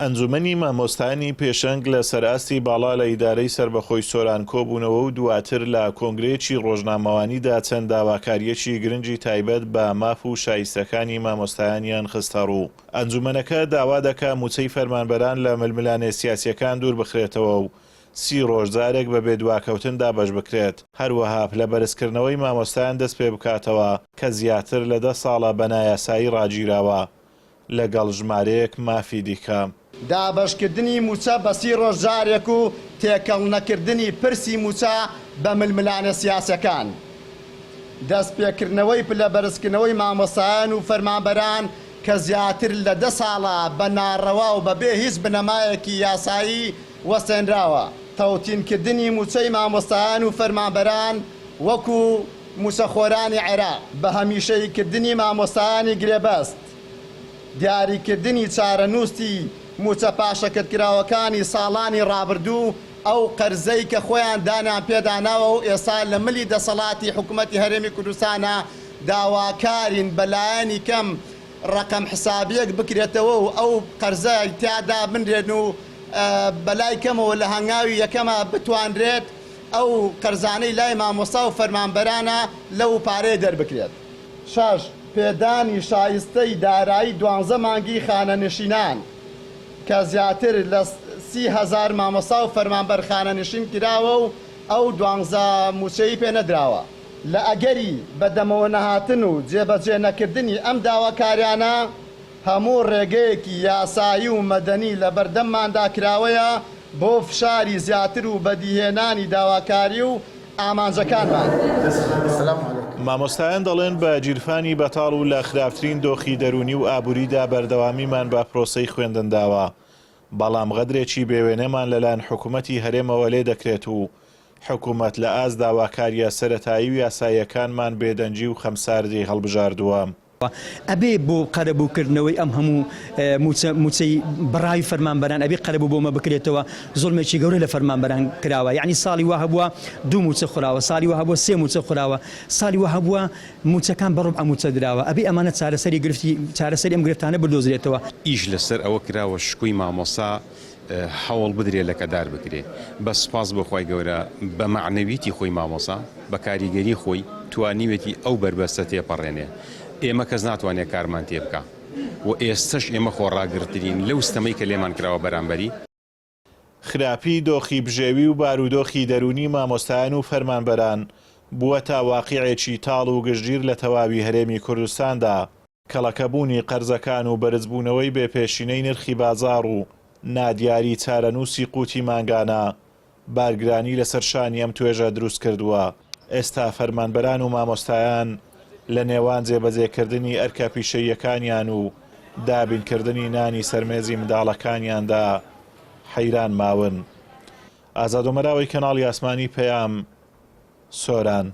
ئەنجومەنی مامۆستایانی پێشەنگ لە سەرئاستی باڵا لە ئیدارەی سربەخۆی سۆران کۆبوونەوە و دواتر لە کۆنگرەیەکی ڕۆژنامەوانیدا چەند داواکاریەکی گرنگی تایبەت بە ماف و شایستەکانی مامۆستایانیان خستە ڕوو. ئەنجومەنەکە داوا دەکات موچەی فەرمانبەران لە ململانێ سیاسیەکان دوور بخرێتەوە و 30 ڕۆژدارێک بە بێدواکەوتن دابەش بکرێت. هەروەها لە بەرزکردنەوەی مامۆستایان دەست پێ بکاتەوە کە زیاتر لە 10 ساڵە بە نایاسایی ڕاگیراوە لەگەڵ ژمارەیەک مافی دیکە. دابەشکردنی موچە بە 30 ڕۆژدارێک و تێکەڵ نەکردنی پرسی موچە بە ململانە سیاسەکان. دەستپێکردنەوەی پلە بەرزکردنەوەی مامۆستایان و فەرمانبەران کە زیاتر لە 10 ساڵە بە ناڕەوا و بەبێ هیچ بنەمایەکی یاسایی وەستێنراوە. تەوتینکردنی موچەی مامۆستایان و فەرمانبەران وەکو موچەخۆرانی عێراق بە هەمیشەییکردنی مامۆستایانی گرێبەست. دیاریکردنی چارەنووسی موچە پاشەکەتکراوەکانی ساڵانی ڕابردوو ئەو قەرزەی کە خۆیان دانیان پێداناوە و ئێستا لە ملی دەسەڵاتی حکوومەتی هەرێمی کوردستانە داواکارین بەلایەنی کەم ڕقم حسابیەک بکرێتەوە و ئەو قەرزە تیادا بنرێن و بەلای کەمەوە لە هەنگاوی یەکەمە بتوانرێت ئەو قەرزانەی لای مامۆستا و فەرمانبەرانە لەو پارەیە دەربکرێت. 6. پێدانی شایستەی دارایی 12 مانگی خانەنشینان کە زیاتر لە 30,000 مامۆستا و فەرمانبەر خانەنشین کراوە و ئەو 12 موچەی پێ نەدراوە. لە ئەگەری بەدەمەوە نەهاتن و جێبەجێ نەکردنی ئەم داواکاریانە هەموو ڕێگەیەکی یاسایی و مەدەنی لە بەردەمماندا کراوەیە بۆ فشاری زیاتر و بەدیهێنانی داواکاری و ئامانجەکانمان. مامۆستایان دەڵێن بە گیرفانی بەتاڵ و لە خراپترین دۆخی دەرونی و ئابووریدا بەردەوامیمان بە پرۆسەی خوێندنداوە، بەڵام غەدرێکی بێوێنەمان لەلایەن حکوومەتی هەرێمەوە لێ دەکرێت و حکوومەت لە ئاز داواکاریە سەرەتایی و یاساییەکانمان بێدەنجی و خەمساردی هەڵبژاردووە. ئەبێ بۆ قەرەبووکردنەوەی ئەم هەموو موچەی بەڕاوی فەرمانبەران ئەبێ قەرەبوو بۆمە بکرێتەوە. زۆڵمێکی گەورە لە فەرمانبەران کراوە، یعنی ساڵی وا هەبووە 2 موچە خوراوە، ساڵی وا هەبووە 3 موچە خوراوە، ساڵی وا هەبووە موچەکان بەڕۆب موچە دراوە. ئەبێ ئەمانە چارەسەری ئەم گرفتانە بردۆزرێتەوە. ئیش لەسەر ئەوە کراوە شکوی مامۆستا هەوڵ بدرێ لە کەدار بکرێ. بە سوپاس بۆخوای گەورە بە معنەویتی خۆی مامۆستا بە کاریگەری خۆی توانیوێتی ئەو بربەستە تێپەڕێنێ. ئێمە کەس ناتوانێت کارمان تێ بکە و ئێستش ئێمە خۆڕاگرترین لەو ستەمەی کە لێمان کراوە بەرامبەری. خراپی دۆخی بژێوی و بارودۆخی دەرونی مامۆستایان و فەرمانبەران بووە تا واقیعێکی تاڵ و گشتگیر لە تەواوی هەرێمی کوردستاندا. کەڵەکەبوونی قەرزەکان و بەرزبوونەوەی بێپێشینەی نرخی بازاڕ و نادیاری چارەنووسی قوتی مانگانە بارگرانی لەسەر شانی ئەم توێژە دروست کردووە. ئێستا فەرمانبەران و مامۆستایان لە نێوان جێبەجێکردنی ئەرکە پیشەیەکانیان و دابینکردنی نانی سەرمێزی منداڵەکانیاندا حەیران ماون. ئازاد ومەراوی کەناڵی ئاسمانی پەیام، سۆران.